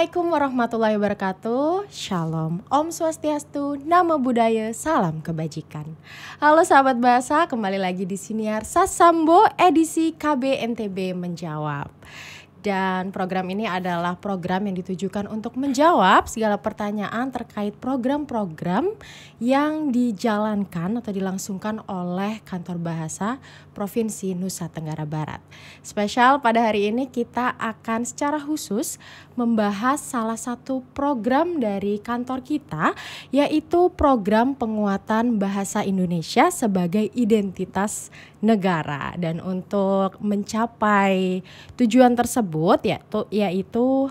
Assalamualaikum warahmatullahi wabarakatuh. Shalom, Om Swastiastu, Namo Buddhaya, salam kebajikan. Halo sahabat bahasa, kembali lagi di Siniar Sasambo edisi KB NTB Menjawab. Dan program ini adalah program yang ditujukan untuk menjawab segala pertanyaan terkait program-program yang dijalankan atau dilangsungkan oleh Kantor Bahasa Provinsi Nusa Tenggara Barat. Spesial pada hari ini kita akan secara khusus membahas salah satu program dari kantor kita, yaitu program penguatan bahasa Indonesia sebagai identitas negara. Dan untuk mencapai tujuan tersebut yaitu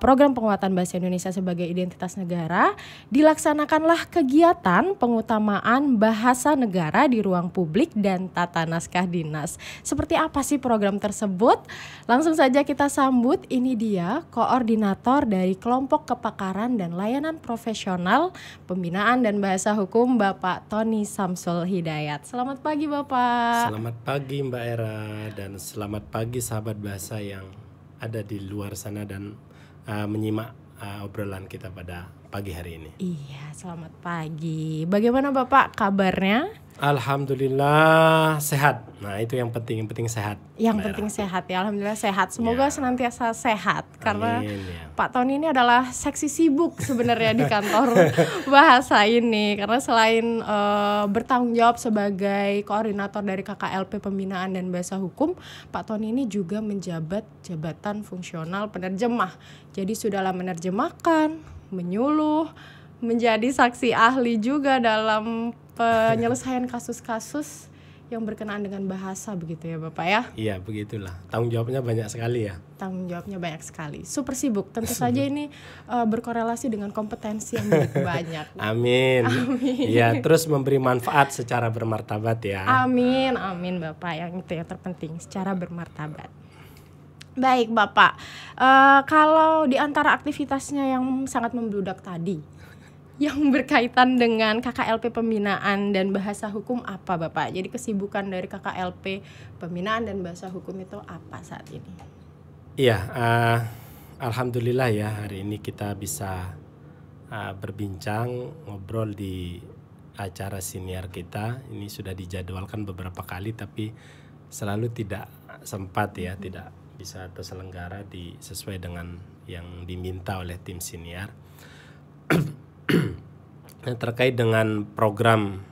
program penguatan bahasa Indonesia sebagai identitas negara, dilaksanakanlah kegiatan pengutamaan bahasa negara di ruang publik dan tata naskah dinas. Seperti apa sih program tersebut? Langsung saja kita sambut, ini dia koordinator dari kelompok kepakaran dan layanan profesional pembinaan dan bahasa hukum, Bapak Tony Samsul Hidayat. Selamat pagi Bapak. Selamat pagi Mbak Era, dan selamat pagi sahabat bahasa yang ada di luar sana dan menyimak obrolan kita pada pagi hari ini. Iya, selamat pagi. Bagaimana Bapak kabarnya? Alhamdulillah sehat. Nah itu yang penting sehat. Yang penting sehat ya, alhamdulillah sehat. Semoga senantiasa sehat. Karena Amin, ya. Pak Tony ini adalah seksi sibuk sebenarnya di kantor bahasa ini. Karena selain bertanggung jawab sebagai koordinator dari KKLP Pembinaan dan Bahasa Hukum, Pak Tony ini juga menjabat jabatan fungsional penerjemah. Jadi sudahlah menerjemahkan, menyuluh, menjadi saksi ahli juga dalam penyelesaian kasus-kasus yang berkenaan dengan bahasa, begitu ya Bapak ya? Iya begitulah, tanggung jawabnya banyak sekali ya. Tanggung jawabnya banyak sekali, super sibuk. Tentu saja ini berkorelasi dengan kompetensi yang begitu banyak. Amin. Ya, terus memberi manfaat secara bermartabat ya. Amin, amin Bapak, yang itu yang terpenting, secara bermartabat. Baik Bapak, kalau di antara aktivitasnya yang sangat membludak tadi, yang berkaitan dengan KKLP Pembinaan dan Bahasa Hukum apa Bapak? Jadi kesibukan dari KKLP Pembinaan dan Bahasa Hukum itu apa saat ini? Iya, alhamdulillah ya hari ini kita bisa berbincang, ngobrol di acara siniar kita. Ini sudah dijadwalkan beberapa kali tapi selalu tidak sempat ya, tidak bisa terselenggara sesuai dengan yang diminta oleh tim siniar. Terkait dengan program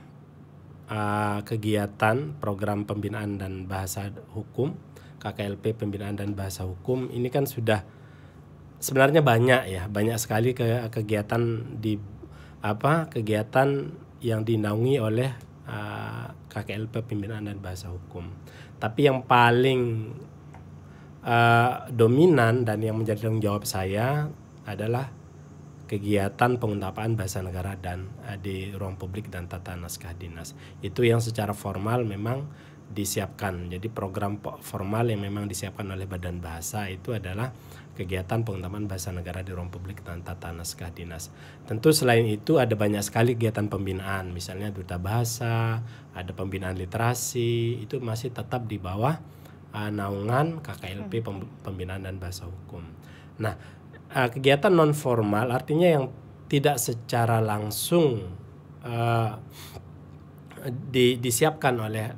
kegiatan program pembinaan dan bahasa hukum, KKLP Pembinaan dan Bahasa Hukum ini kan sudah sebenarnya banyak sekali kegiatan kegiatan yang dinaungi oleh KKLP Pembinaan dan Bahasa Hukum. Tapi yang paling dominan dan yang menjadi tanggung jawab saya adalah kegiatan pengungkapaan bahasa negara dan di ruang publik dan tata naskah dinas. Itu yang secara formal memang disiapkan. Jadi program formal yang memang disiapkan oleh Badan Bahasa itu adalah kegiatan pengungkapaan bahasa negara di ruang publik dan tata naskah dinas. Tentu selain itu ada banyak sekali kegiatan pembinaan, misalnya duta bahasa, ada pembinaan literasi, itu masih tetap di bawah naungan KKLP Pembinaan dan Bahasa Hukum. Nah, kegiatan non formal artinya yang tidak secara langsung disiapkan oleh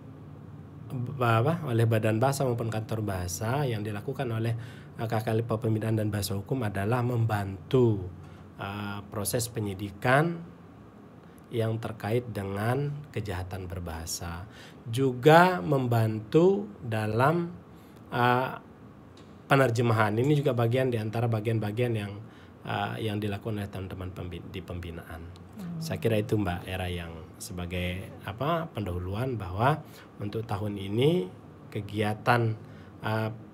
Badan Bahasa maupun Kantor Bahasa, yang dilakukan oleh KKLP Pembinaan dan Bahasa Hukum adalah membantu proses penyidikan yang terkait dengan kejahatan berbahasa, juga membantu dalam penerjemahan. Ini juga bagian di antara bagian-bagian yang dilakukan oleh teman-teman di pembinaan. Saya kira itu Mbak Era yang sebagai pendahuluan bahwa untuk tahun ini kegiatan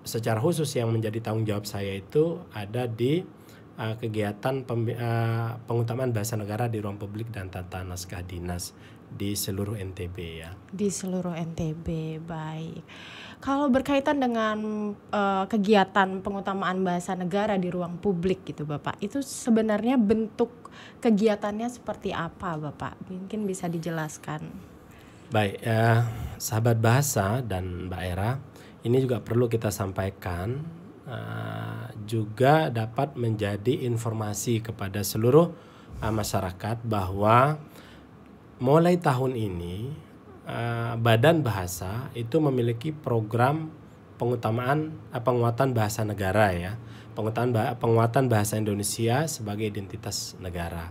secara khusus yang menjadi tanggung jawab saya itu ada di kegiatan pengutamaan bahasa negara di ruang publik dan tata naskah dinas di seluruh NTB ya. Di seluruh NTB, baik. Kalau berkaitan dengan kegiatan pengutamaan bahasa negara di ruang publik gitu Bapak, itu sebenarnya bentuk kegiatannya seperti apa Bapak? Mungkin bisa dijelaskan. Baik, sahabat bahasa dan Mbak Era, ini juga perlu kita sampaikan juga dapat menjadi informasi kepada seluruh masyarakat bahwa mulai tahun ini Badan Bahasa itu memiliki program penguatan bahasa negara ya, penguatan bahasa Indonesia sebagai identitas negara.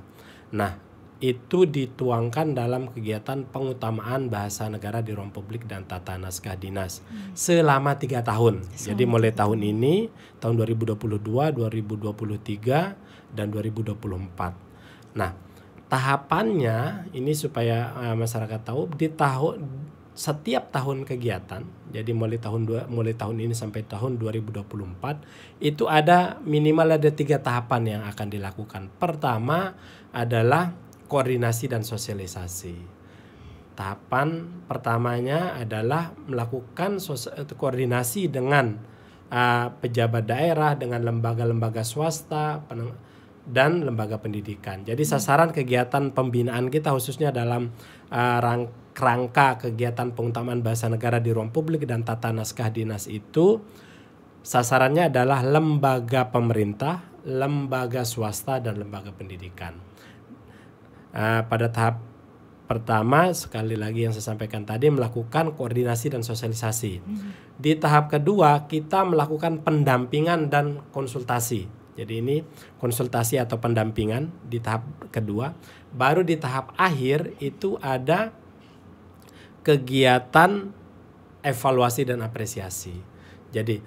Nah, itu dituangkan dalam kegiatan pengutamaan bahasa negara di ruang publik dan tata naskah dinas selama 3 tahun. Jadi mulai tahun ini, tahun 2022, 2023, dan 2024. Nah, tahapannya ini supaya masyarakat tahu, setiap tahun kegiatan, jadi mulai tahun ini sampai tahun 2024 itu ada minimal 3 tahapan yang akan dilakukan. Pertama adalah koordinasi dan sosialisasi. Tahapan pertamanya adalah melakukan koordinasi dengan pejabat daerah, dengan lembaga-lembaga swasta dan lembaga pendidikan. Jadi sasaran kegiatan pembinaan kita khususnya dalam rangka kegiatan pengutamaan bahasa negara di ruang publik dan tata naskah dinas itu sasarannya adalah lembaga pemerintah, lembaga swasta, dan lembaga pendidikan. Pada tahap pertama, sekali lagi yang saya sampaikan tadi, melakukan koordinasi dan sosialisasi. Di tahap kedua kita melakukan pendampingan dan konsultasi. Jadi ini konsultasi atau pendampingan di tahap kedua. Baru di tahap akhir itu ada kegiatan evaluasi dan apresiasi. Jadi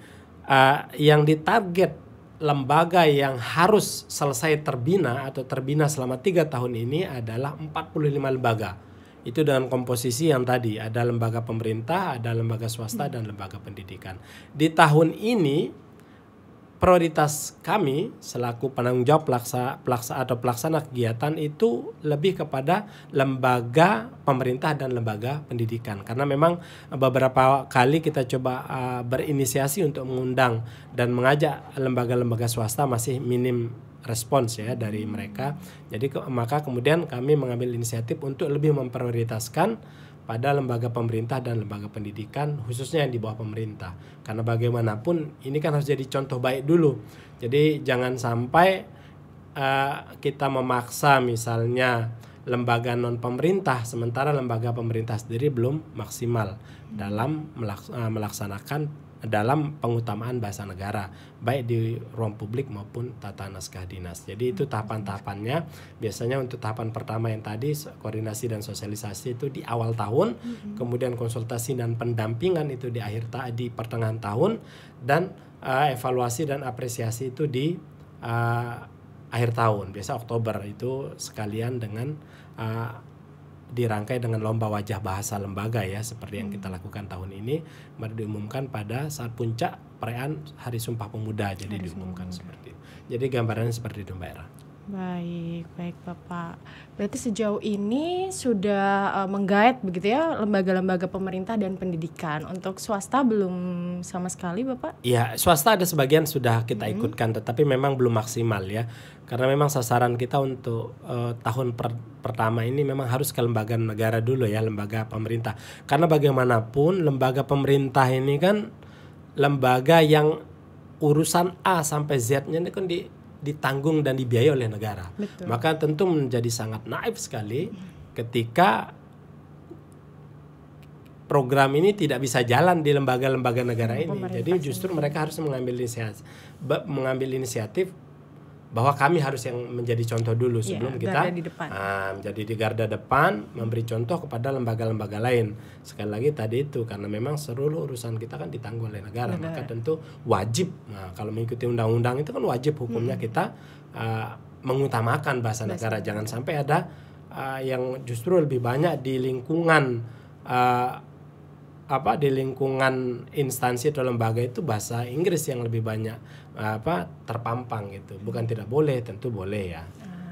yang ditarget lembaga yang harus selesai terbina atau terbina selama 3 tahun ini adalah 45 lembaga. Itu dengan komposisi yang tadi, ada lembaga pemerintah, ada lembaga swasta, dan lembaga pendidikan. Di tahun ini prioritas kami selaku penanggung jawab pelaksana kegiatan itu lebih kepada lembaga pemerintah dan lembaga pendidikan, karena memang beberapa kali kita coba berinisiasi untuk mengundang dan mengajak lembaga-lembaga swasta, masih minim respons ya dari mereka. Jadi maka kemudian kami mengambil inisiatif untuk lebih memprioritaskan pada lembaga pemerintah dan lembaga pendidikan, khususnya yang di bawah pemerintah. Karena bagaimanapun ini kan harus jadi contoh baik dulu. Jadi jangan sampai kita memaksa misalnya lembaga non pemerintah sementara lembaga pemerintah sendiri belum maksimal dalam melaksanakan dalam pengutamaan bahasa negara, baik di ruang publik maupun tata naskah dinas. Jadi itu tahapan-tahapannya. Biasanya untuk tahapan pertama yang tadi, koordinasi dan sosialisasi itu di awal tahun, kemudian konsultasi dan pendampingan itu di pertengahan tahun, dan evaluasi dan apresiasi itu di akhir tahun. Biasa Oktober itu sekalian dengan dirangkai dengan lomba wajah bahasa lembaga ya, seperti yang kita lakukan tahun ini, baru diumumkan pada saat puncak perayaan Hari Sumpah Pemuda. Jadi diumumkan seperti itu. Jadi gambarannya seperti itu, Mbak Era. Baik Bapak. Berarti sejauh ini sudah menggait begitu ya lembaga-lembaga pemerintah dan pendidikan. Untuk swasta belum sama sekali Bapak? Iya, swasta ada sebagian sudah kita ikutkan, tetapi memang belum maksimal ya. Karena memang sasaran kita untuk tahun pertama ini memang harus ke lembaga negara dulu ya, lembaga pemerintah. Karena bagaimanapun lembaga pemerintah ini kan lembaga yang urusan A sampai Z-nya ini kan ditanggung dan dibiayai oleh negara. Betul. Maka tentu menjadi sangat naif sekali ketika program ini tidak bisa jalan di lembaga-lembaga negara ini. Jadi justru mereka harus mengambil inisiatif bahwa kami harus yang menjadi contoh dulu sebelum kita menjadi di garda depan, memberi contoh kepada lembaga-lembaga lain. Sekali lagi tadi itu, karena memang seluruh urusan kita kan ditanggung oleh negara. Maka tentu wajib, kalau mengikuti undang-undang itu kan wajib hukumnya kita mengutamakan bahasa negara. Jangan sampai ada yang justru lebih banyak di lingkungan di lingkungan instansi atau lembaga itu bahasa Inggris yang lebih banyak terpampang gitu. Bukan tidak boleh, tentu boleh ya.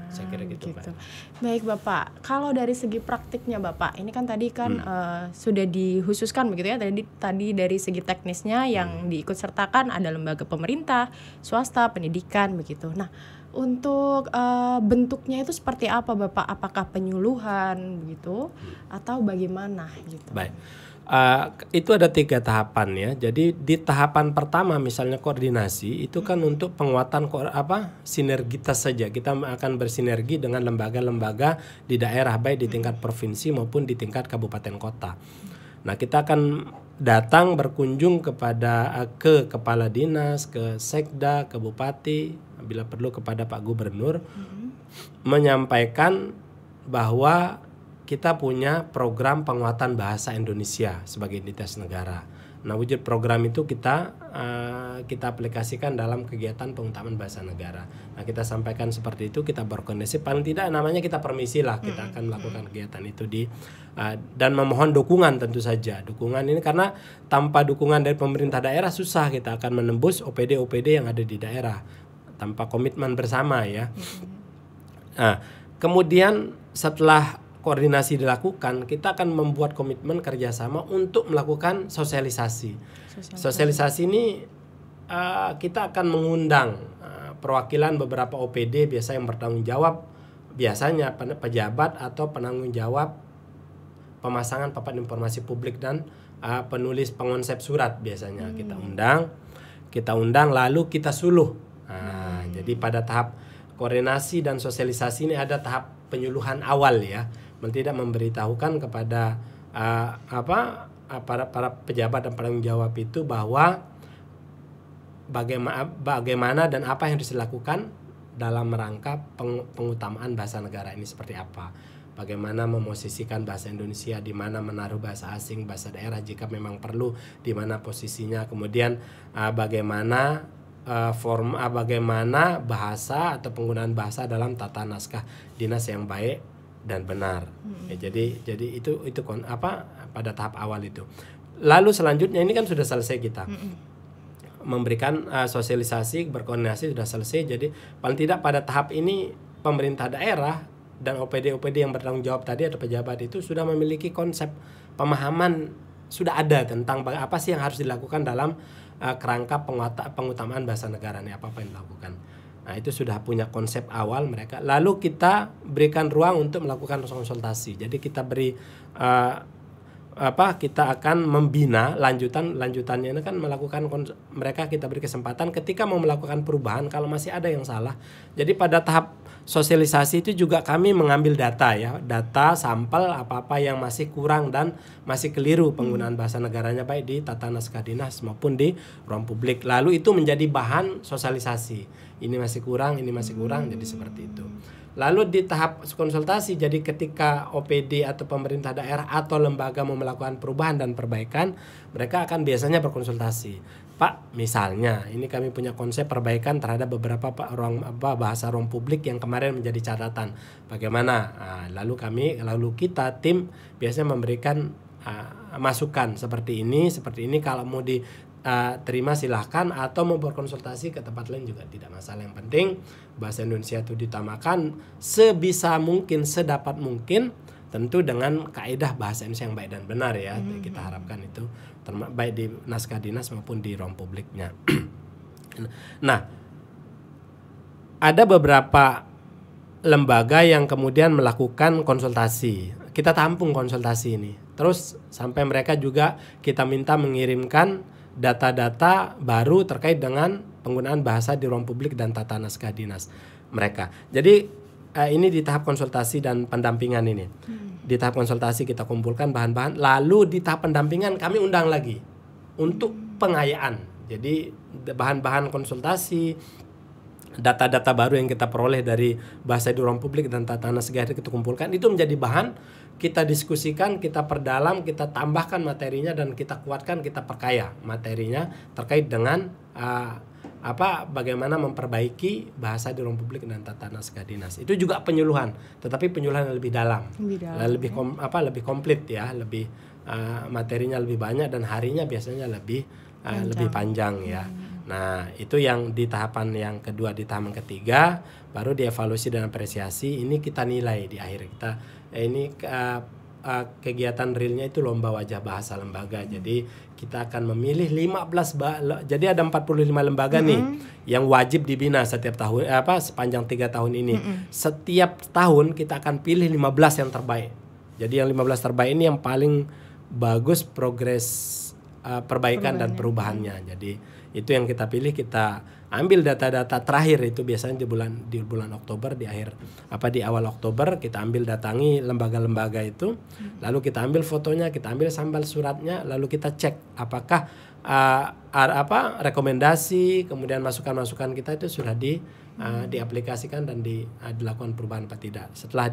Saya kira gitu, Pak. Baik Bapak, kalau dari segi praktiknya Bapak, ini kan tadi kan sudah dikhususkan begitu ya, tadi dari segi teknisnya yang diikut sertakan ada lembaga pemerintah, swasta, pendidikan begitu. Nah, untuk bentuknya itu seperti apa Bapak? Apakah penyuluhan begitu atau bagaimana gitu? Baik. Itu ada 3 tahapan ya. Jadi di tahapan pertama misalnya koordinasi itu kan untuk penguatan sinergitas saja. Kita akan bersinergi dengan lembaga-lembaga di daerah baik di tingkat provinsi maupun di tingkat kabupaten kota. Nah, kita akan datang berkunjung ke kepala dinas, ke sekda, ke bupati, bila perlu kepada Pak Gubernur, menyampaikan bahwa kita punya program penguatan bahasa Indonesia sebagai entitas negara. Nah, wujud program itu kita aplikasikan dalam kegiatan pengutamaan bahasa negara. Nah, kita sampaikan seperti itu, kita berkoordinasi, paling tidak namanya kita permisi lah, kita akan melakukan kegiatan itu dan memohon dukungan tentu saja. Dukungan ini karena tanpa dukungan dari pemerintah daerah susah kita akan menembus OPD yang ada di daerah tanpa komitmen bersama ya. Nah, kemudian setelah koordinasi dilakukan, kita akan membuat komitmen kerjasama untuk melakukan sosialisasi. Sosialisasi ini kita akan mengundang perwakilan beberapa OPD biasa yang bertanggung jawab, biasanya pejabat atau penanggung jawab pemasangan papan informasi publik dan penulis pengonsep surat biasanya kita undang lalu kita suluh. Jadi pada tahap koordinasi dan sosialisasi ini ada tahap penyuluhan awal ya. Tidak memberitahukan kepada para pejabat dan penanggung jawab itu bahwa bagaimana dan apa yang harus dilakukan dalam rangka pengutamaan bahasa negara ini seperti apa. Bagaimana memosisikan bahasa Indonesia, di mana menaruh bahasa asing, bahasa daerah jika memang perlu, di mana posisinya. Kemudian bagaimana bagaimana bahasa atau penggunaan bahasa dalam tata naskah dinas yang baik dan benar. Ya, jadi itu pada tahap awal itu. Lalu selanjutnya ini kan sudah selesai kita memberikan sosialisasi, berkoordinasi sudah selesai. Jadi paling tidak pada tahap ini pemerintah daerah dan OPD yang bertanggung jawab tadi atau pejabat itu sudah memiliki konsep pemahaman, sudah ada tentang apa sih yang harus dilakukan dalam kerangka pengutamaan bahasa negara ini, apa yang dilakukan. Nah, itu sudah punya konsep awal mereka. Lalu kita berikan ruang untuk melakukan konsultasi. Jadi kita beri kita akan membina lanjutannya ini kan melakukan mereka, kita beri kesempatan ketika mau melakukan perubahan kalau masih ada yang salah. Jadi pada tahap sosialisasi itu juga kami mengambil data sampel apa yang masih kurang dan masih keliru penggunaan bahasa negaranya baik di tata naskah dinas maupun di ruang publik. Lalu itu menjadi bahan sosialisasi. Ini masih kurang, jadi seperti itu. Lalu di tahap konsultasi, jadi ketika OPD atau pemerintah daerah atau lembaga mau melakukan perubahan dan perbaikan, mereka akan biasanya berkonsultasi. Pak, misalnya ini kami punya konsep perbaikan terhadap beberapa bahasa ruang publik yang kemarin menjadi catatan. Bagaimana? Lalu kita tim biasanya memberikan masukan seperti ini kalau mau terima silahkan, atau mau berkonsultasi ke tempat lain juga tidak masalah. Yang penting bahasa Indonesia itu ditamakan sebisa mungkin, sedapat mungkin, tentu dengan kaedah bahasa Indonesia yang baik dan benar ya. Kita harapkan itu baik di naskah dinas maupun di ruang publiknya. Nah, ada beberapa lembaga yang kemudian melakukan konsultasi. Kita tampung konsultasi ini. Terus sampai mereka juga kita minta mengirimkan data-data baru terkait dengan penggunaan bahasa di ruang publik dan tata naskah dinas mereka. Jadi ini di tahap konsultasi dan pendampingan ini. Di tahap konsultasi kita kumpulkan bahan-bahan, lalu di tahap pendampingan kami undang lagi untuk pengayaan. Jadi bahan-bahan konsultasi, data-data baru yang kita peroleh dari bahasa di ruang publik dan tata naskah kita kumpulkan, itu menjadi bahan, kita diskusikan, kita perdalam, kita tambahkan materinya dan kita kuatkan, kita perkaya materinya terkait dengan bagaimana memperbaiki bahasa di ruang publik dan tata naskah dinas. Itu juga penyuluhan, tetapi penyuluhan yang lebih dalam, lebih komplit ya, lebih materinya lebih banyak dan harinya biasanya lebih panjang ya. Nah, itu yang di tahapan yang kedua. Di tahapan ketiga baru dievaluasi dan apresiasi. Ini kita nilai di akhir kita. Kegiatan realnya itu lomba wajah bahasa lembaga. Jadi kita akan memilih 15 jadi ada 45 lembaga nih yang wajib dibina setiap tahun sepanjang 3 tahun ini. Setiap tahun kita akan pilih 15 yang terbaik. Jadi yang 15 terbaik ini yang paling bagus progres perbaikan dan perubahannya. Jadi itu yang kita pilih, kita ambil data-data terakhir itu biasanya di bulan Oktober, di awal Oktober kita datangi lembaga-lembaga itu, lalu kita ambil fotonya, kita ambil sampel suratnya, lalu kita cek apakah rekomendasi kemudian masukan-masukan kita itu sudah diaplikasikan dan dilakukan perubahan apa tidak. Setelah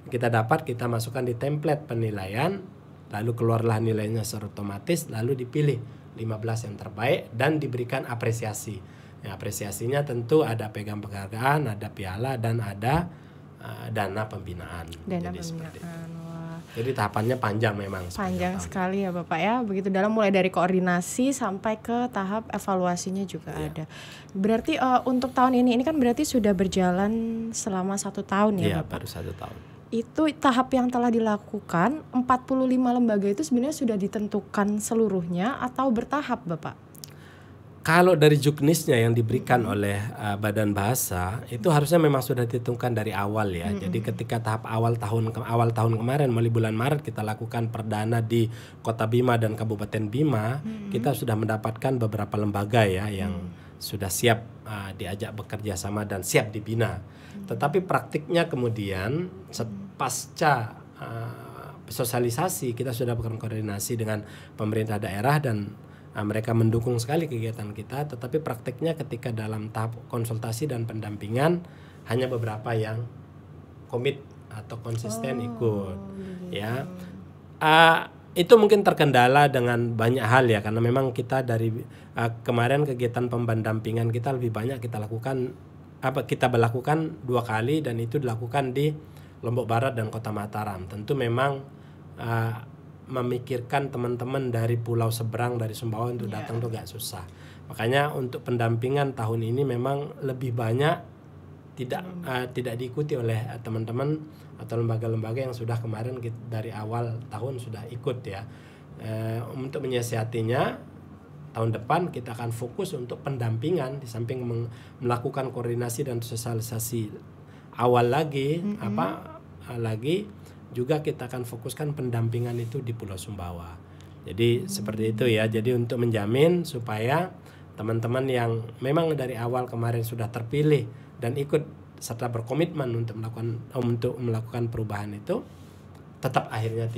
kita dapat, kita masukkan di template penilaian, lalu keluarlah nilainya secara otomatis, lalu dipilih 15 yang terbaik dan diberikan apresiasi. Ya, apresiasinya tentu ada pegang penghargaan, ada piala, dan ada dana pembinaan. Jadi tahapannya panjang memang. Panjang sekali ya Bapak ya. Begitu dalam, mulai dari koordinasi sampai ke tahap evaluasinya juga ada. Berarti untuk tahun ini kan berarti sudah berjalan selama 1 tahun ya Bapak? Baru 1 tahun. Itu tahap yang telah dilakukan 45 lembaga itu sebenarnya sudah ditentukan seluruhnya atau bertahap Bapak? Kalau dari juknisnya yang diberikan oleh Badan Bahasa itu harusnya memang sudah ditentukan dari awal ya. Jadi ketika tahap awal tahun kemarin, mulai bulan Maret kita lakukan perdana di Kota Bima dan Kabupaten Bima, kita sudah mendapatkan beberapa lembaga ya yang sudah siap diajak bekerja sama dan siap dibina. Tetapi praktiknya kemudian pasca sosialisasi kita sudah berkoordinasi dengan pemerintah daerah dan mereka mendukung sekali kegiatan kita, tetapi prakteknya ketika dalam tahap konsultasi dan pendampingan hanya beberapa yang komit atau konsisten ikut. Ya, itu mungkin terkendala dengan banyak hal ya, karena memang kita dari kemarin kegiatan pendampingan kita lebih banyak kita lakukan 2 kali, dan itu dilakukan di Lombok Barat dan Kota Mataram. Tentu memang memikirkan teman-teman dari pulau seberang, dari Sumbawa untuk datang tuh gak susah. Makanya untuk pendampingan tahun ini memang lebih banyak tidak diikuti oleh teman-teman atau lembaga-lembaga yang sudah kemarin dari awal tahun sudah ikut ya. Untuk menyiasatinya, tahun depan kita akan fokus untuk pendampingan di samping melakukan koordinasi dan sosialisasi awal lagi juga kita akan fokuskan pendampingan itu di Pulau Sumbawa. Jadi seperti itu ya. Jadi untuk menjamin supaya teman-teman yang memang dari awal kemarin sudah terpilih dan ikut serta berkomitmen untuk melakukan perubahan itu tetap akhirnya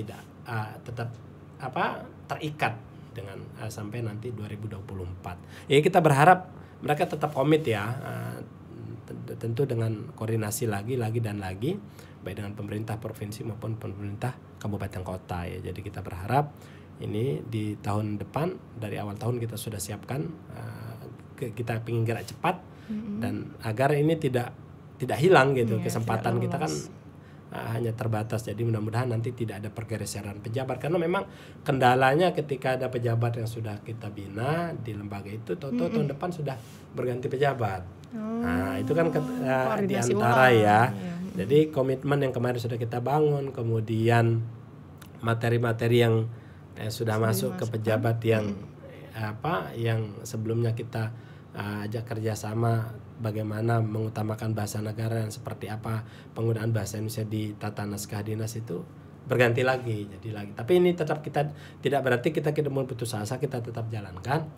terikat dengan sampai nanti 2024. Ya kita berharap mereka tetap komit ya. Tentu dengan koordinasi lagi dan lagi, baik dengan pemerintah provinsi maupun pemerintah kabupaten kota ya. Jadi kita berharap ini di tahun depan, dari awal tahun kita sudah siapkan, kita ingin gerak cepat dan agar ini tidak hilang gitu. Kesempatan kita kan hanya terbatas. Jadi mudah-mudahan nanti tidak ada pergeseran pejabat, karena memang kendalanya ketika ada pejabat yang sudah kita bina di lembaga itu, tahun depan sudah berganti pejabat. Nah itu kan di antara ya. Jadi komitmen yang kemarin sudah kita bangun, kemudian materi-materi yang sudah masuk ke pejabat yang sebelumnya kita ajak kerjasama, bagaimana mengutamakan bahasa negara dan seperti apa penggunaan bahasa Indonesia di tata naskah dinas itu berganti lagi, jadi lagi. Tapi ini tetap kita tidak berarti kita mau putus asa, kita tetap jalankan.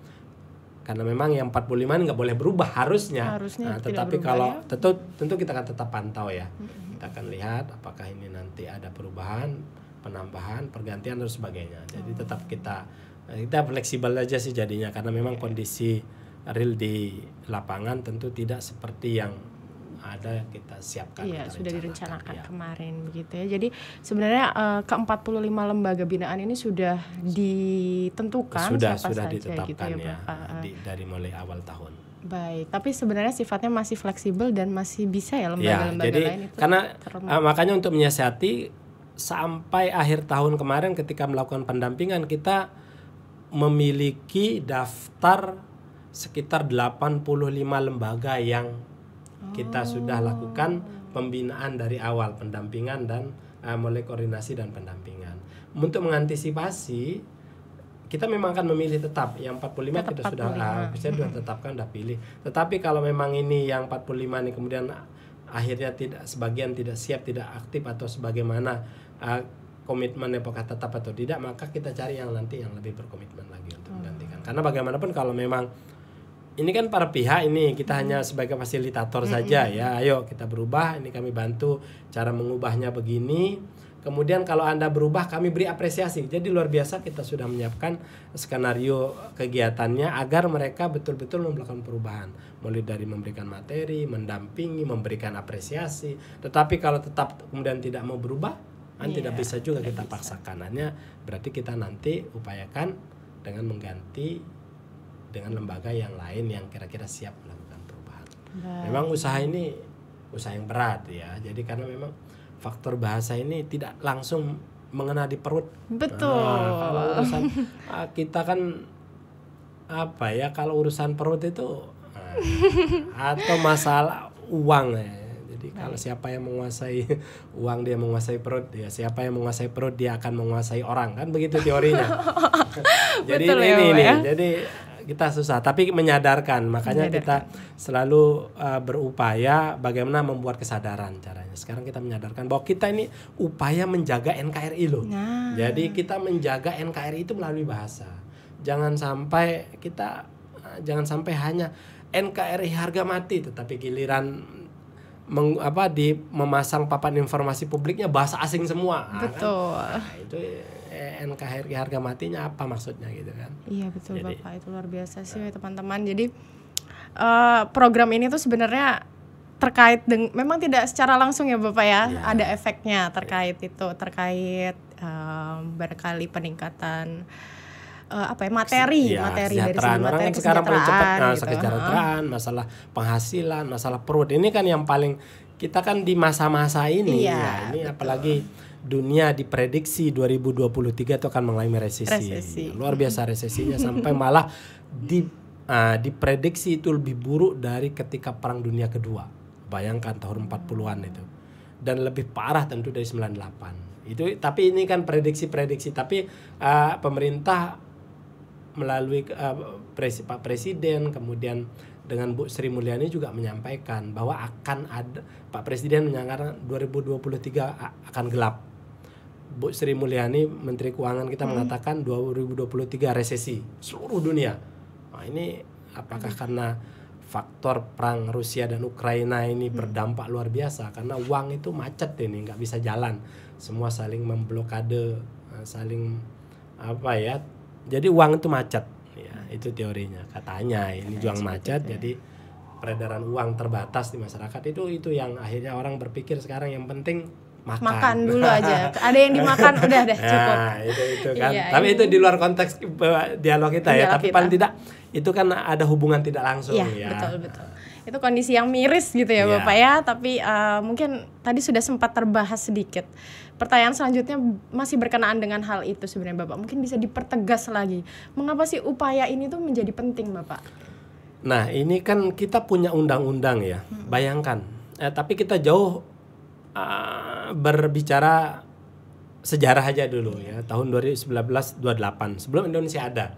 Karena memang yang 45 ini nggak boleh berubah harusnya. Tetapi kalau tentu kita akan tetap pantau ya. Kita akan lihat apakah ini nanti ada perubahan, penambahan, pergantian dan sebagainya. Jadi tetap kita fleksibel aja sih jadinya, karena memang kondisi real di lapangan tentu tidak seperti yang ada kita siapkan. Iya, sudah direncanakan kemarin begitu ya. Jadi sebenarnya ke-45 lembaga binaan ini sudah ditentukan sudah saja ditetapkan gitu ya, Bapak. Dari mulai awal tahun. Baik, tapi sebenarnya sifatnya masih fleksibel dan masih bisa ya lembaga-lembaga lain itu. Karena makanya untuk menyiasati sampai akhir tahun kemarin ketika melakukan pendampingan, kita memiliki daftar sekitar 85 lembaga yang kita sudah lakukan pembinaan dari awal, pendampingan dan mulai koordinasi dan pendampingan. Untuk mengantisipasi, kita memang akan memilih tetap yang 45 kita sudah tetapkan, sudah pilih. Tetapi kalau memang ini yang 45 ini kemudian akhirnya sebagian tidak siap, tidak aktif atau sebagaimana komitmen apakah tetap atau tidak, maka kita cari yang nanti yang lebih berkomitmen lagi untuk menggantikan. Karena bagaimanapun kalau memang ini kan para pihak ini kita hanya sebagai fasilitator saja ya. Ayo kita berubah, ini kami bantu cara mengubahnya begini. Kemudian kalau Anda berubah kami beri apresiasi. Jadi luar biasa kita sudah menyiapkan skenario kegiatannya agar mereka betul-betul melakukan perubahan. Mulai dari memberikan materi, mendampingi, memberikan apresiasi. Tetapi kalau tetap kemudian tidak mau berubah, kan tidak bisa juga kita paksakan. Hanya berarti kita nanti upayakan dengan mengganti dengan lembaga yang lain yang kira-kira siap melakukan perubahan. Memang usaha ini usaha yang berat ya. Jadi karena memang faktor bahasa ini tidak langsung mengena di perut. Betul. Kalau urusan kita kan apa ya, kalau urusan perut itu atau masalah uang ya. Jadi kalau siapa yang menguasai uang dia menguasai perut, ya siapa yang menguasai perut dia akan menguasai orang, kan begitu teorinya. Jadi betul ini ya. jadi kita susah tapi menyadarkan, makanya kita selalu berupaya bagaimana membuat kesadaran caranya. Sekarang kita menyadarkan bahwa kita ini upaya menjaga NKRI loh. Jadi kita menjaga NKRI itu melalui bahasa. Jangan sampai hanya NKRI harga mati tetapi giliran memasang papan informasi publiknya bahasa asing semua. Betul. Kan? Nah, itu NKRI harga matinya apa maksudnya gitu kan? Iya betul. Jadi, Bapak, itu luar biasa sih teman-teman. Jadi program ini tuh sebenarnya terkait dengan, memang tidak secara langsung ya Bapak ya, ada efeknya terkait itu, terkait barangkali peningkatan materi dari segi materi, kan sekarang paling cepat gitu. kesejahteraan, masalah penghasilan, masalah perut ini kan yang paling kita kan di masa-masa ini ya, ini betul. Apalagi dunia diprediksi 2023 itu akan mengalami resesi. Luar biasa resesinya sampai malah diprediksi itu lebih buruk dari ketika Perang Dunia Kedua. Bayangkan tahun 40-an itu. Dan lebih parah tentu dari 98. Itu tapi ini kan prediksi tapi pemerintah melalui Pak Presiden kemudian dengan Bu Sri Mulyani juga menyampaikan bahwa akan ada, Pak Presiden menyangka 2023 akan gelap. Bu Sri Mulyani Menteri Keuangan kita mengatakan 2023 resesi seluruh dunia. Nah, ini apakah karena faktor perang Rusia dan Ukraina ini berdampak luar biasa karena uang itu macet ini nggak bisa jalan, semua saling memblokade, saling jadi uang itu macet ya, itu teorinya katanya ini juang macet ya. Jadi peredaran uang terbatas di masyarakat itu yang akhirnya orang berpikir sekarang yang penting makan dulu aja, ada yang dimakan udah cukup. Nah, itu kan. Tapi itu di luar konteks dialog kita ya. Tapi paling tidak itu kan ada hubungan tidak langsung ya. Betul. Itu kondisi yang miris gitu ya Bapak ya. Tapi mungkin tadi sudah sempat terbahas sedikit. Pertanyaan selanjutnya masih berkenaan dengan hal itu sebenarnya Bapak. Mungkin bisa dipertegas lagi. Mengapa sih upaya ini tuh menjadi penting Bapak? Nah ini kan kita punya undang-undang ya. Bayangkan. Tapi kita jauh berbicara sejarah aja dulu ya, tahun 1928 sebelum Indonesia ada.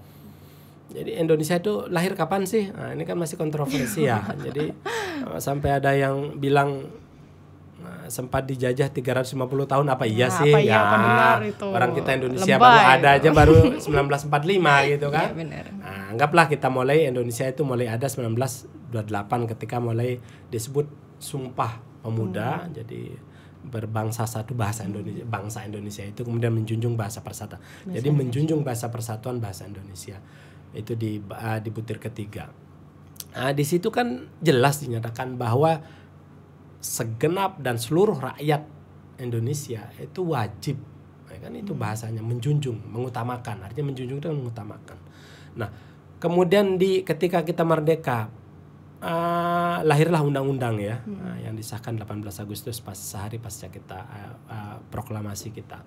Jadi Indonesia itu lahir kapan sih? Nah, ini kan masih kontroversi ya. Jadi sampai ada yang bilang sempat dijajah 350 tahun apa iya sih? Orang kita Indonesia baru ada aja baru 1945 gitu kan. Nah, anggaplah kita mulai Indonesia itu mulai ada 1928 ketika mulai disebut Sumpah Pemuda, jadi berbangsa satu bangsa Indonesia itu kemudian menjunjung bahasa persatuan. Jadi menjunjung bahasa persatuan bahasa Indonesia itu di butir ketiga. Nah, di situ kan jelas dinyatakan bahwa segenap dan seluruh rakyat Indonesia itu wajib, ya kan itu bahasanya menjunjung, mengutamakan, artinya menjunjung itu mengutamakan. Nah, kemudian ketika kita merdeka lahirlah undang-undang ya, yang disahkan 18 Agustus sehari pasca kita proklamasi kita.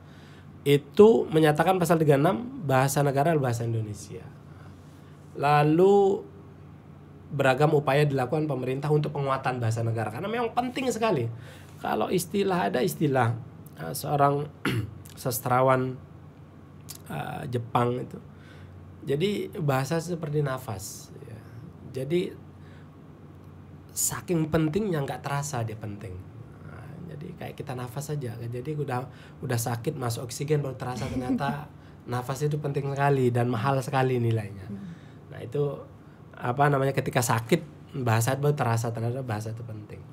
Itu menyatakan pasal 36 bahasa negara adalah bahasa Indonesia. Lalu beragam upaya dilakukan pemerintah untuk penguatan bahasa negara karena memang penting sekali. Kalau ada istilah seorang sastrawan Jepang itu. Jadi bahasa seperti nafas ya. Jadi saking pentingnya nggak terasa dia penting. Nah, Jadi kayak kita nafas saja. Jadi udah sakit masuk oksigen baru terasa ternyata nafas itu penting sekali dan mahal sekali nilainya. Nah itu apa namanya, ketika sakit bahasa itu baru terasa ternyata bahasa itu penting.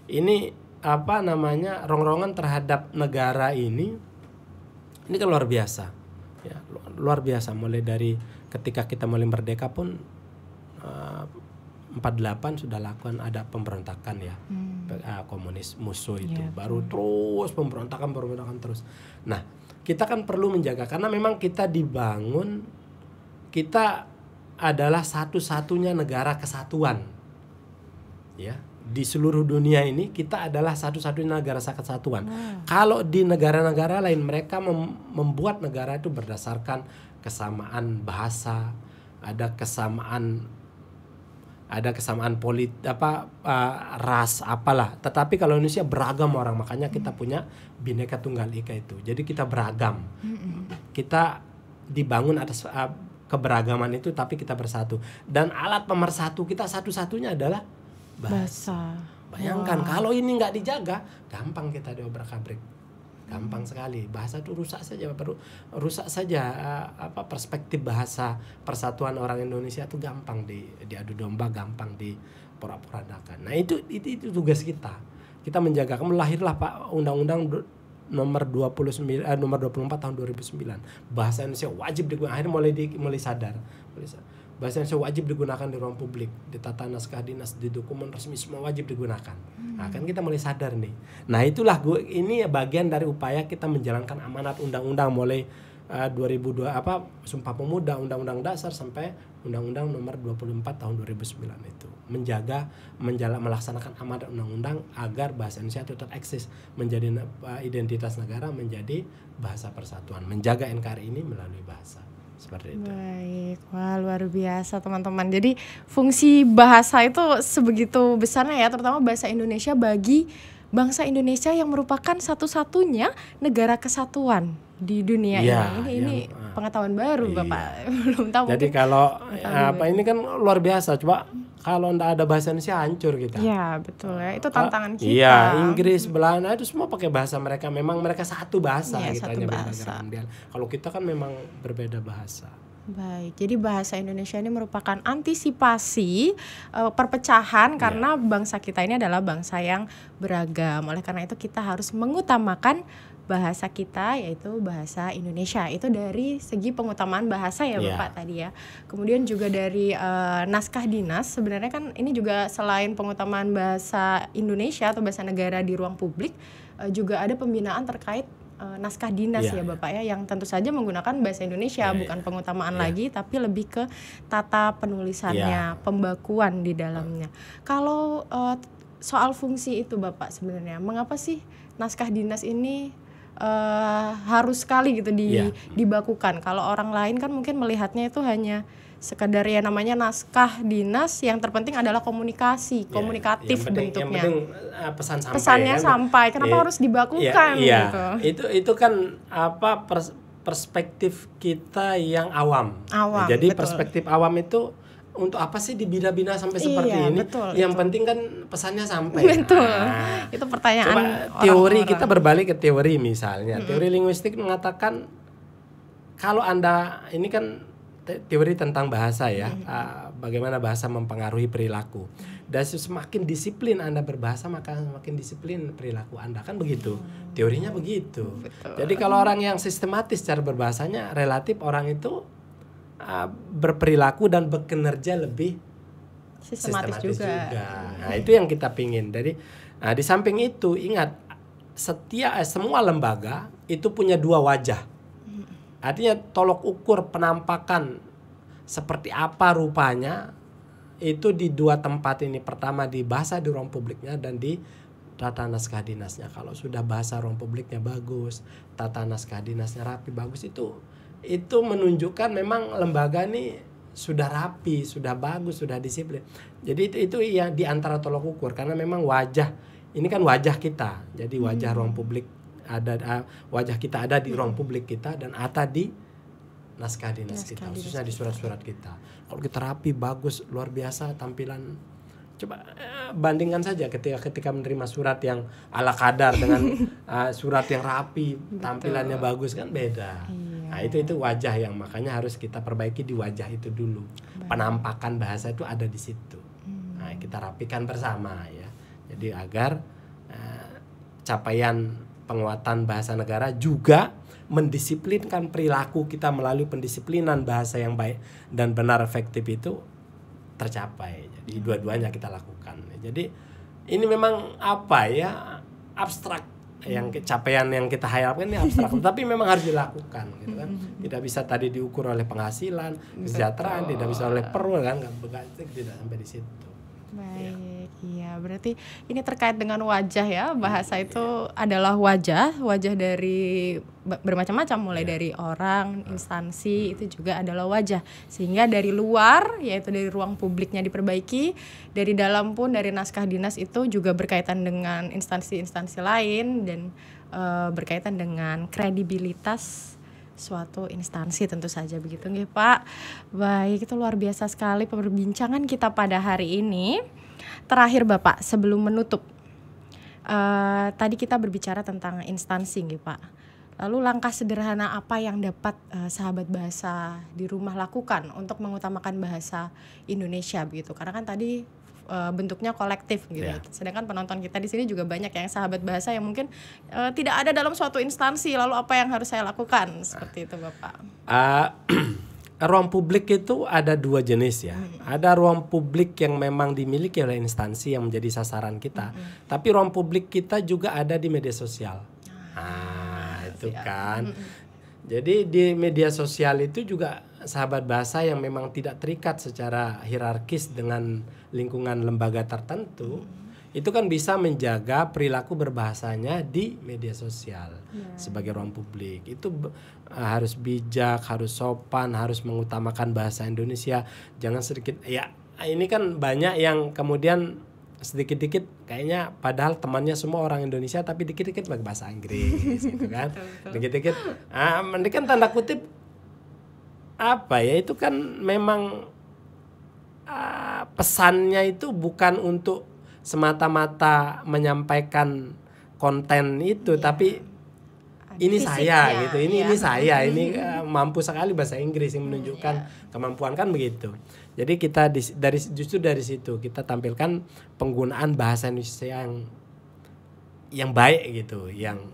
Ini apa namanya, rongrongan terhadap negara ini kan luar biasa. Ya, luar biasa. Mulai dari ketika kita mulai merdeka pun 48 sudah lakukan ada pemberontakan ya, komunis musuh itu, baru terus pemberontakan terus. Nah kita kan perlu menjaga karena memang kita dibangun, kita adalah satu-satunya negara kesatuan ya di seluruh dunia ini, kita adalah satu-satunya negara kesatuan. Kalau di negara-negara lain mereka membuat negara itu berdasarkan kesamaan bahasa, ada kesamaan ras apalah, tetapi kalau Indonesia beragam orang, makanya kita punya Bhinneka Tunggal Ika itu. Jadi kita beragam, kita dibangun atas keberagaman itu, tapi kita bersatu. Dan alat pemersatu kita satu-satunya adalah bahasa. Bayangkan kalau ini nggak dijaga, gampang kita diobrak-abrik, gampang sekali. Bahasa itu rusak saja apa perspektif bahasa persatuan orang Indonesia itu gampang diadu domba, gampang diporak-porandakan. Nah itu tugas kita. Kita menjaga. Lahirlah Pak Undang-Undang nomor 24 tahun 2009. Bahasa Indonesia wajib digunakan. Akhirnya mulai sadar. Bahasa Indonesia wajib digunakan di ruang publik, di tata naskah dinas, di dokumen resmi, semua wajib digunakan. Nah kan kita mulai sadar nih. Nah itulah ini bagian dari upaya kita menjalankan amanat undang-undang mulai 2002 Sumpah Pemuda, Undang-Undang Dasar sampai Undang-Undang nomor 24 tahun 2009 itu. Melaksanakan amanat undang-undang agar bahasa Indonesia tetap eksis menjadi identitas negara, menjadi bahasa persatuan, menjaga NKRI ini melalui bahasa. Seperti itu. Baik, wah luar biasa teman-teman. Jadi fungsi bahasa itu sebegitu besarnya ya, terutama bahasa Indonesia bagi bangsa Indonesia yang merupakan satu-satunya negara kesatuan di dunia ini pengetahuan baru Bapak. Belum tahu. Jadi kalau ini kan luar biasa. Coba kalau ndak ada bahasa Indonesia hancur kita. Iya betul ya, itu tantangan kita. Iya, Inggris, Belanda itu semua pakai bahasa mereka. Memang mereka satu bahasa, kita hanya bahasa. Kalau kita kan memang berbeda bahasa. Baik, jadi bahasa Indonesia ini merupakan antisipasi perpecahan karena bangsa kita ini adalah bangsa yang beragam. Oleh karena itu kita harus mengutamakan bahasa kita, yaitu bahasa Indonesia. Itu dari segi pengutamaan bahasa ya Bapak tadi ya. Kemudian juga dari naskah dinas, sebenarnya kan ini juga selain pengutamaan bahasa Indonesia atau bahasa negara di ruang publik, juga ada pembinaan terkait naskah dinas ya Bapak ya, yang tentu saja menggunakan bahasa Indonesia, bukan pengutamaan lagi, tapi lebih ke tata penulisannya, pembakuan di dalamnya. Kalau soal fungsi itu Bapak, sebenarnya mengapa sih naskah dinas ini harus sekali gitu dibakukan? Kalau orang lain kan mungkin melihatnya itu hanya sekadar ya namanya naskah dinas, yang terpenting adalah komunikatif bentuknya. Yang penting pesannya sampai. Kenapa harus dibakukan gitu? Itu kan perspektif kita yang awam. Jadi betul. Perspektif awam itu untuk apa sih dibina-bina sampai seperti ini? Betul, yang penting kan pesannya sampai. Betul. Itu pertanyaan. Coba teori kita berbalik ke teori misalnya. Teori linguistik mengatakan kalau Anda ini kan teori tentang bahasa ya, bagaimana bahasa mempengaruhi perilaku. Dan semakin disiplin Anda berbahasa, maka semakin disiplin perilaku Anda, kan begitu. Teorinya begitu. Betul. Jadi kalau orang yang sistematis cara berbahasanya, relatif orang itu berperilaku dan berkinerja lebih sistematis juga. Nah itu yang kita pingin. Jadi di samping itu ingat, semua lembaga itu punya dua wajah. Artinya tolok ukur penampakan seperti apa rupanya itu di dua tempat ini. Pertama di bahasa di ruang publiknya dan di tata naskah dinasnya. Kalau sudah bahasa ruang publiknya bagus, tata naskah dinasnya rapi, bagus, itu menunjukkan memang lembaga ini sudah rapi, sudah bagus, sudah disiplin. Jadi itu ya di antara tolok ukur, karena memang wajah ini kan wajah kita. Jadi wajah ruang publik wajah kita ada di ruang publik kita dan ada di naskah dinas kita, khususnya di surat-surat kita. Kalau kita rapi, bagus, luar biasa tampilan Coba bandingkan saja ketika menerima surat yang ala kadar dengan surat yang rapi, tampilannya bagus kan beda. Nah itu wajah yang makanya harus kita perbaiki di wajah itu dulu. Penampakan bahasa itu ada di situ. Nah kita rapikan bersama ya. Jadi agar capaian penguatan bahasa negara juga mendisiplinkan perilaku kita melalui pendisiplinan bahasa yang baik dan benar efektif itu tercapai. Jadi dua-duanya kita lakukan. Jadi ini memang apa ya, abstrak, yang capaian yang kita harapkan ini abstrak, tapi memang harus dilakukan gitu kan. Tidak bisa tadi diukur oleh penghasilan, kesejahteraan, tidak bisa oleh perlu kan, tidak sampai di situ. Baik, iya berarti ini terkait dengan wajah ya, bahasa itu adalah wajah dari bermacam-macam, mulai dari orang, instansi, itu juga adalah wajah. Sehingga dari luar, yaitu dari ruang publiknya diperbaiki, dari dalam pun dari naskah dinas itu juga berkaitan dengan instansi-instansi lain dan berkaitan dengan kredibilitas suatu instansi tentu saja begitu nggih Pak. Baik, itu luar biasa sekali perbincangan kita pada hari ini. Terakhir Bapak sebelum menutup, tadi kita berbicara tentang instansi nggih Pak. Lalu langkah sederhana apa yang dapat sahabat bahasa di rumah lakukan untuk mengutamakan bahasa Indonesia begitu? Karena kan tadi bentuknya kolektif gitu. Sedangkan penonton kita di sini juga banyak yang sahabat bahasa yang mungkin tidak ada dalam suatu instansi. Lalu apa yang harus saya lakukan? Seperti itu Bapak. Ruang publik itu ada dua jenis ya. Ada ruang publik yang memang dimiliki oleh instansi yang menjadi sasaran kita. Tapi ruang publik kita juga ada di media sosial. Itu kan. Jadi di media sosial itu juga sahabat bahasa yang memang tidak terikat secara hierarkis dengan lingkungan lembaga tertentu, itu kan bisa menjaga perilaku berbahasanya di media sosial sebagai ruang publik. Itu harus bijak, harus sopan, harus mengutamakan bahasa Indonesia. Jangan sedikit, ya ini kan banyak yang kemudian sedikit-dikit kayaknya padahal temannya semua orang Indonesia tapi dikit-dikit pakai bahasa Inggris gitu kan. Dikit-dikit ini kan tanda kutip apa ya, itu kan memang pesannya itu bukan untuk semata-mata menyampaikan konten itu, tapi ini fisiknya, saya gitu, ini saya, ini mampu sekali bahasa Inggris yang menunjukkan kemampuan kan begitu. Jadi kita justru dari situ kita tampilkan penggunaan bahasa Indonesia yang baik gitu, yang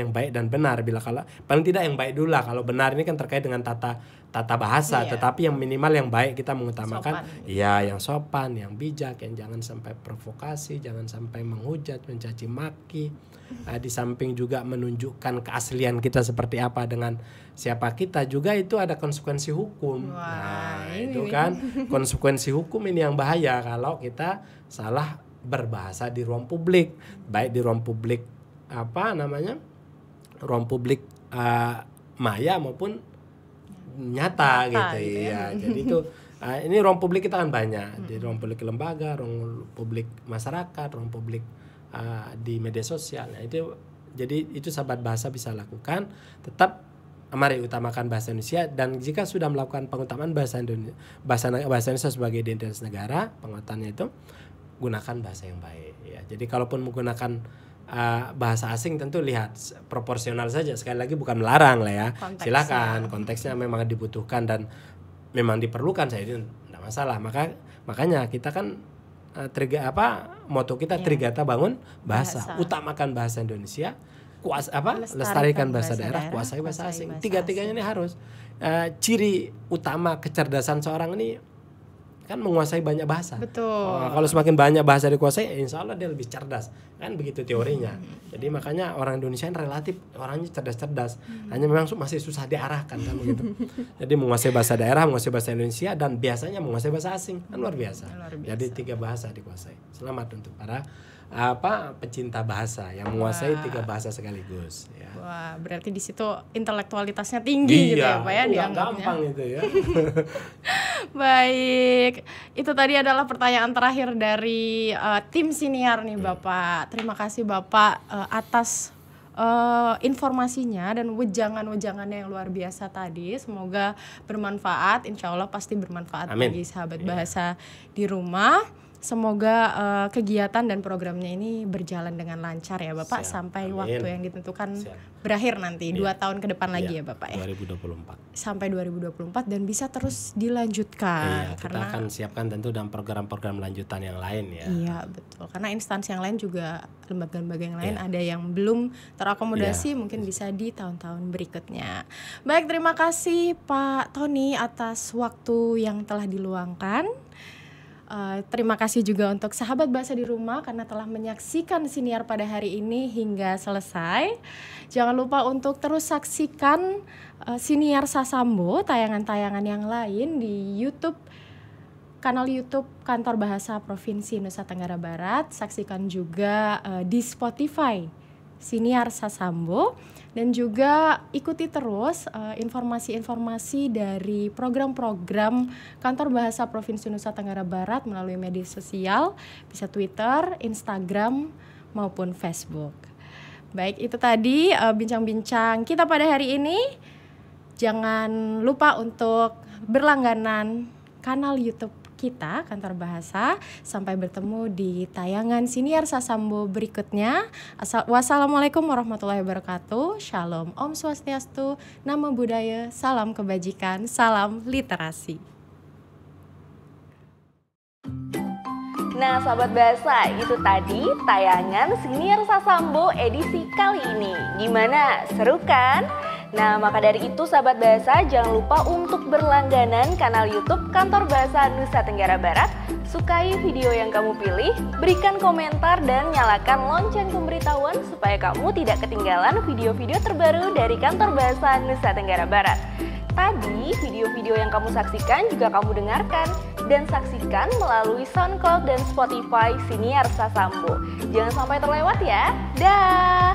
baik dan benar. Bila kalau paling tidak yang baik dulu lah. Kalau benar ini kan terkait dengan tata bahasa, tetapi yang minimal yang baik kita mengutamakan yang sopan, yang bijak, yang jangan sampai provokasi, jangan sampai menghujat, mencaci maki. Di samping juga menunjukkan keaslian kita seperti apa dengan siapa kita, juga itu ada konsekuensi hukum. Itu kan konsekuensi hukum ini yang bahaya kalau kita salah berbahasa di ruang publik, baik di ruang publik ruang publik maya maupun nyata gitu ya. Jadi itu ini ruang publik kita kan banyak, di ruang publik lembaga, ruang publik masyarakat, ruang publik di media sosial. Nah, itu sahabat bahasa bisa lakukan. Tetap mari utamakan bahasa Indonesia, dan jika sudah melakukan pengutamaan bahasa Indonesia sebagai identitas negara, penguatannya itu gunakan bahasa yang baik ya. Jadi kalaupun menggunakan bahasa asing tentu lihat proporsional saja, sekali lagi bukan melarang lah ya. Silakan, konteksnya memang dibutuhkan dan memang diperlukan, saya itu tidak masalah. Makanya kita kan moto kita Trigata bangun bahasa. Utamakan bahasa Indonesia, lestarikan bahasa daerah, kuasai bahasa asing. Tiga-tiganya ini harus ciri utama kecerdasan seorang ini kan menguasai banyak bahasa. Betul. Kalau semakin banyak bahasa dikuasai, insya Allah dia lebih cerdas. Kan begitu teorinya. Jadi makanya orang Indonesia relatif orangnya cerdas-cerdas. Hanya memang masih susah diarahkan kan begitu. Jadi menguasai bahasa daerah, menguasai bahasa Indonesia, dan biasanya menguasai bahasa asing. Kan luar biasa. Jadi 3 bahasa dikuasai. Selamat untuk para pecinta bahasa yang menguasai 3 bahasa sekaligus ya. Wah, berarti di situ intelektualitasnya tinggi gitu ya Pak ya, dianggapnya. Gampang itu ya. Baik, itu tadi adalah pertanyaan terakhir dari tim siniar nih Bapak. Terima kasih Bapak atas informasinya dan wejangan-wejangannya yang luar biasa tadi. Semoga bermanfaat, insya Allah pasti bermanfaat bagi sahabat bahasa di rumah. semoga kegiatan dan programnya ini berjalan dengan lancar ya Bapak. Siap. Sampai Amin. waktu yang ditentukan Siap. berakhir nanti 2 tahun ke depan lagi ya Bapak ya. 2024. Sampai 2024 dan bisa terus dilanjutkan. Iya, kita akan siapkan tentu dalam program-program lanjutan yang lain ya. Iya betul, karena instansi yang lain juga, lembaga-lembaga yang lain ada yang belum terakomodasi, mungkin bisa di tahun-tahun berikutnya. Baik, terima kasih Pak Tony atas waktu yang telah diluangkan. Terima kasih juga untuk sahabat bahasa di rumah karena telah menyaksikan siniar pada hari ini hingga selesai. Jangan lupa untuk terus saksikan siniar Sasambo, tayangan-tayangan yang lain di YouTube, kanal YouTube Kantor Bahasa Provinsi Nusa Tenggara Barat. Saksikan juga di Spotify Siniar Sasambo, dan juga ikuti terus informasi-informasi dari program-program Kantor Bahasa Provinsi Nusa Tenggara Barat melalui media sosial, bisa Twitter, Instagram, maupun Facebook. Baik, itu tadi bincang-bincang kita pada hari ini. Jangan lupa untuk berlangganan kanal YouTube kita Kantor Bahasa. Sampai bertemu di tayangan Siniar Sasambo berikutnya. Wassalamualaikum warahmatullahi wabarakatuh. Shalom, Om Swastiastu, Namo Buddhaya, salam kebajikan, salam literasi. Nah sahabat bahasa, itu tadi tayangan Siniar Sasambo edisi kali ini. Gimana? Seru kan? Nah maka dari itu sahabat bahasa, jangan lupa untuk berlangganan kanal YouTube Kantor Bahasa Nusa Tenggara Barat. Sukai video yang kamu pilih, berikan komentar dan nyalakan lonceng pemberitahuan supaya kamu tidak ketinggalan video-video terbaru dari Kantor Bahasa Nusa Tenggara Barat. Tadi video-video yang kamu saksikan juga kamu dengarkan dan saksikan melalui SoundCloud dan Spotify Siniar Sasambo. Jangan sampai terlewat ya. Dah.